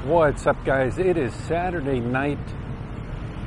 What's up, guys? It is Saturday night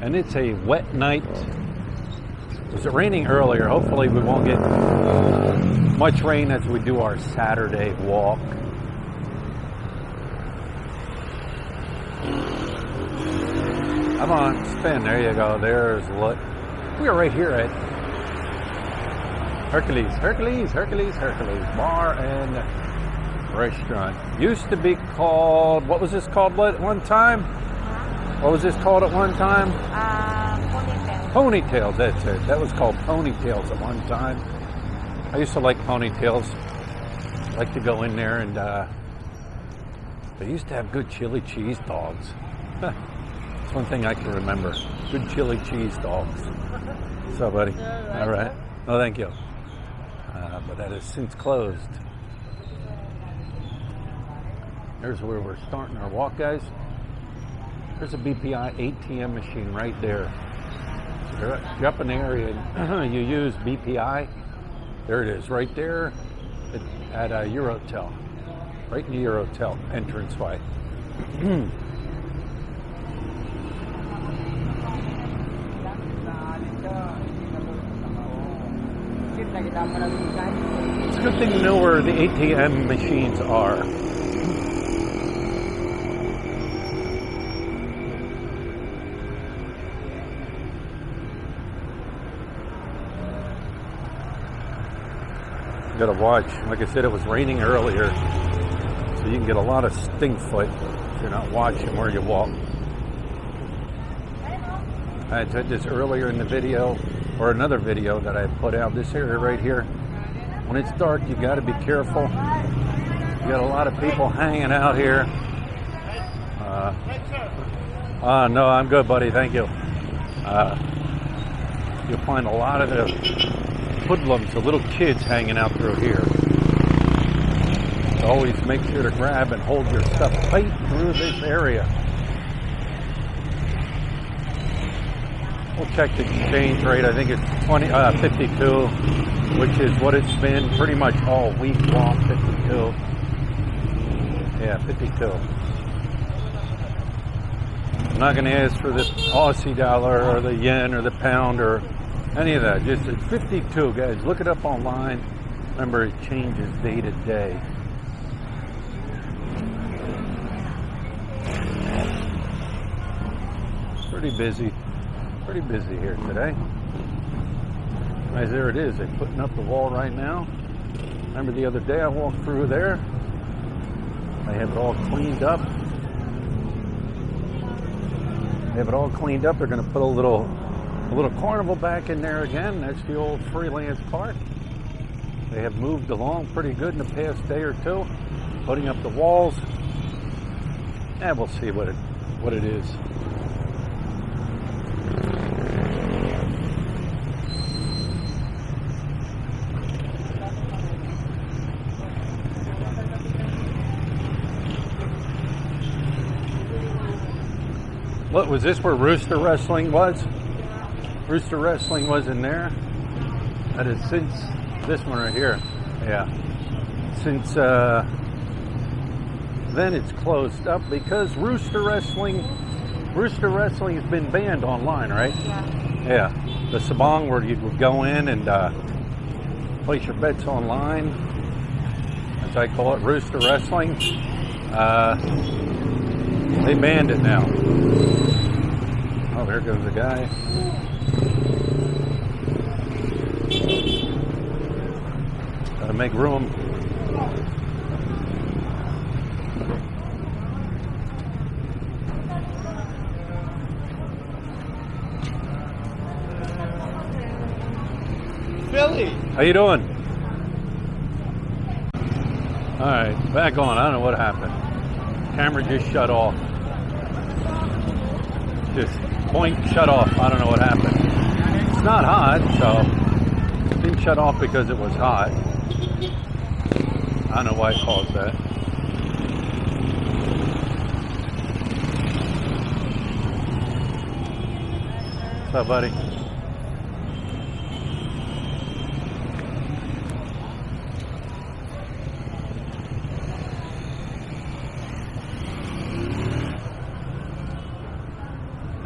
and it's a wet night. It was raining earlier. Hopefully we won't get much rain as we do our Saturday walk. Come on, spin. There you go. There's what we are right here at Hercules Bar and Restaurant. Used to be called, what was this called at one time? What was this called at one time? Ponytail. Ponytails, that's it. That was called Ponytails at one time. I used to like Ponytails. I like to go in there and they used to have good chili cheese dogs. That's one thing I can remember. Good chili cheese dogs. So, buddy? All right. No, thank you. But that has since closed. Here's where we're starting our walk, guys. There's a BPI ATM machine right there. So if you're up in the area and you use BPI, there it is, right there at a Eurotel. Right in the Eurotel entranceway. It's a good thing to know where the ATM machines are. You gotta watch. Like I said, it was raining earlier, so you can get a lot of stink foot if you're not watching where you walk. I had said this earlier in the video, or another video that I put out. This area right here, when it's dark, you gotta be careful. You got a lot of people hanging out here. No, I'm good, buddy. Thank you. You'll find a lot of the hoodlums, the little kids hanging out through here. So always make sure to grab and hold your stuff tight through this area. We'll check the exchange rate. I think it's 52, which is what it's been pretty much all week long. 52. Yeah, 52. I'm not going to ask for the Aussie dollar or the yen or the pound or any of that. Just it's 52, guys. Look it up online. Remember, it changes day to day. Pretty busy here today. Guys, there it is. They're putting up the wall right now. Remember the other day I walked through there? They have it all cleaned up. They're going to put a little carnival back in there again. That's the old Freelance Park. They have moved along pretty good in the past day or two, putting up the walls. And we'll see what it is. What was this, where Rooster Wrestling was? Rooster Wrestling was in there. That is since this one right here. Yeah. Since then it's closed up because Rooster Wrestling has been banned online, right? Yeah. Yeah. The sabong where you would go in and place your bets online, as I call it, Rooster Wrestling. They banned it now. Oh, there goes the guy. Gotta make room. Philly! How you doing? Alright, back on. I don't know what happened. Camera just shut off. Just point shut off. I don't know what happened. It's not hot, so it didn't shut off because it was hot. I don't know why it caused that. What's up, buddy?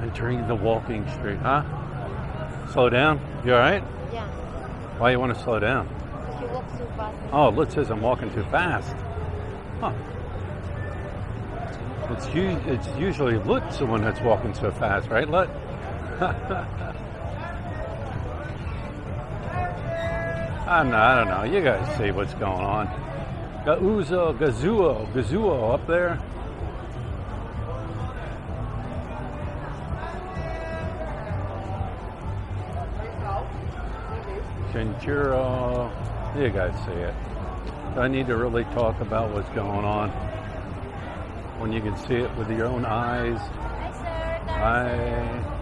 Entering the walking street, huh? Slow down. You all right? Yeah. Why you want to slow down? If you walk too fast. Oh, Lut says I'm walking too fast. Huh. It's usually Lut's the one that's walking so fast, right, Lut? I don't know. You guys see what's going on. Gazuo up there. Chinchurro. You guys see it. Do I need to really talk about what's going on when you can see it with your own eyes? Hi, sir. Hi.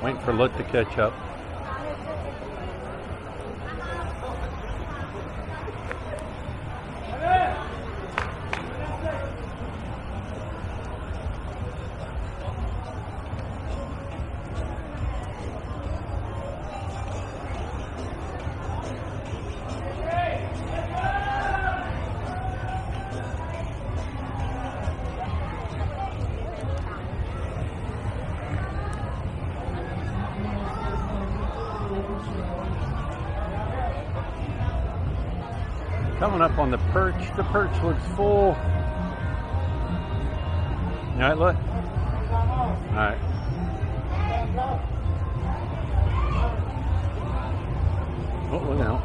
Waiting for Lut to catch up. Coming up on the perch. The perch looks full. You all right, Lut? All right. Oh, look out.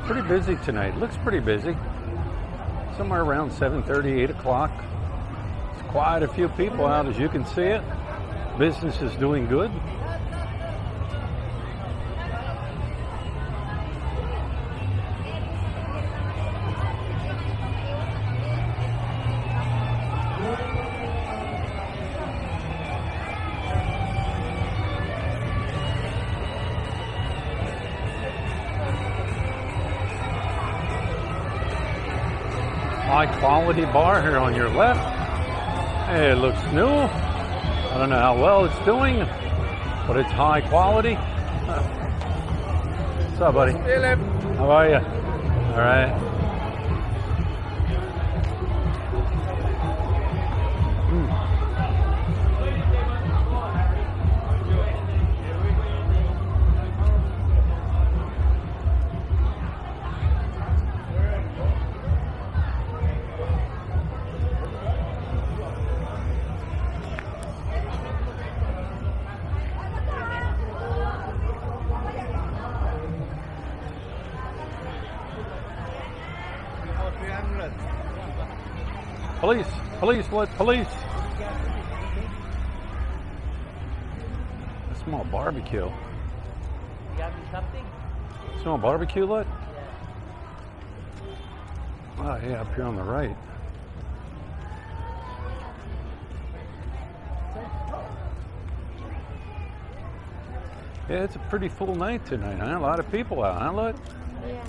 Pretty busy tonight. Looks pretty busy. Somewhere around 7:30, 8 o'clock. There's quite a few people out, as you can see it. Business is doing good. High quality bar here on your left. Hey, it looks new. I don't know how well it's doing, but it's high quality. What's up, buddy? Philip. How are you? All right. Police, police, what? Police. A small barbecue. You got me something? Small barbecue, Lut? Oh, yeah, up here on the right. Yeah, it's a pretty full night tonight, huh? A lot of people out, huh, Lut? Yeah.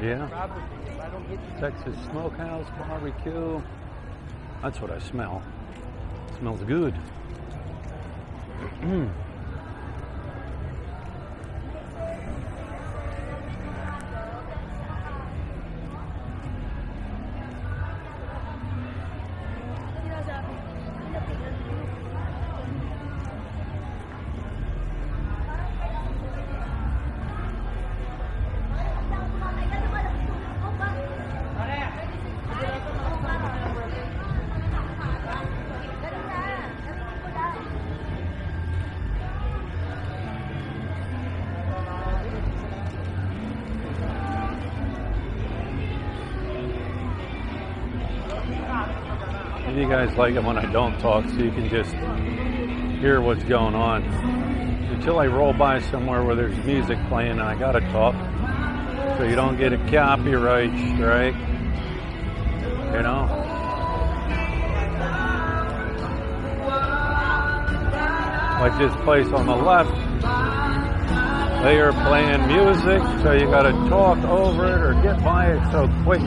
Yeah. Texas Smokehouse Barbecue. That's what I smell. It smells good. You guys like it when I don't talk, so you can just hear what's going on. Until I roll by somewhere where there's music playing and I gotta talk, so you don't get a copyright strike. You know? Like this place on the left, They are playing music, so you got to talk over it or get by it so quick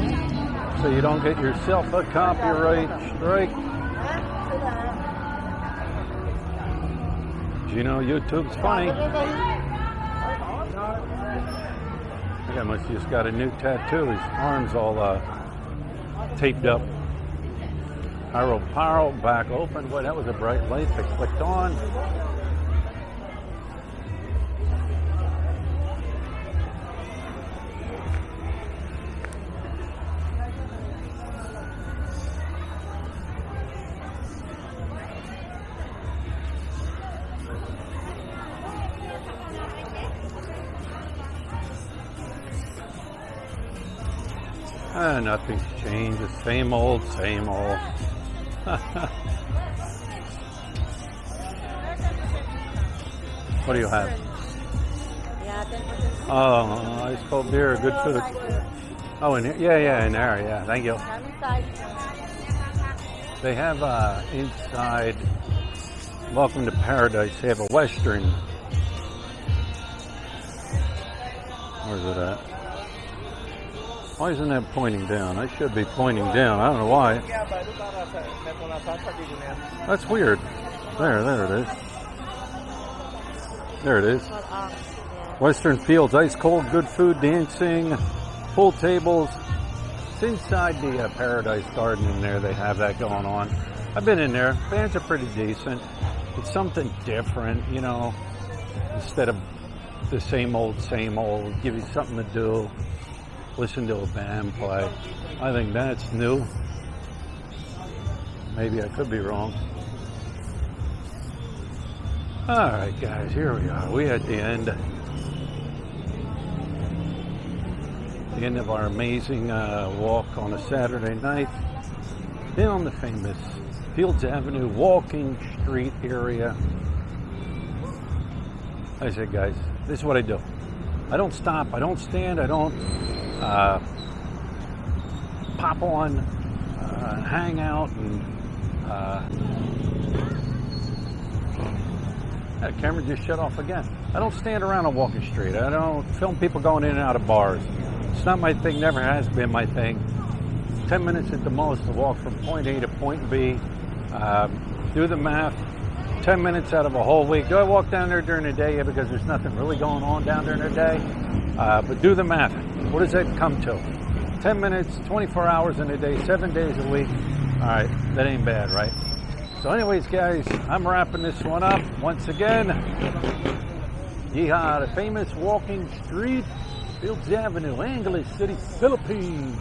so you don't get yourself a copyright strike. You know, YouTube's funny. I think I must have just got a new tattoo. His arm's all taped up. Pyro, back open. Boy, that was a bright light that clicked on. Nothing's changed. The same old, same old. What do you have? Yeah, 10%. Oh, ice cold beer, good food. Oh, in here? Yeah, in there. Yeah, thank you. They have inside Welcome to Paradise. They have a Western. Where's it at? Why isn't that pointing down? I should be pointing down. I don't know why. That's weird. There it is. There it is. Western Fields, ice cold, good food, dancing, pool tables. It's inside the Paradise Garden in there. They have that going on. I've been in there. Bands are pretty decent. It's something different, you know, instead of the same old, give you something to do. Listen to a band play. I think that's new. Maybe I could be wrong. All right, guys, here we are. We at the end. The end of our amazing walk on a Saturday night down the famous Fields Avenue walking street area. Like I said, guys, this is what I do. I don't stop. I don't stand. I don't pop on, hang out, and that camera just shut off again. I don't stand around on Walking Street. I don't film people going in and out of bars. It's not my thing, never has been my thing. 10 minutes at the most to walk from point A to point B. Do the math. 10 minutes out of a whole week. Do I walk down there during the day? Yeah, because there's nothing really going on down there in the day. But do the math. What does that come to? 10 minutes, 24 hours in a day, 7 days a week. All right, that ain't bad, right? So anyways, guys, I'm wrapping this one up. Once again, yeehaw, the famous walking street, Fields Avenue, Angeles City, Philippines.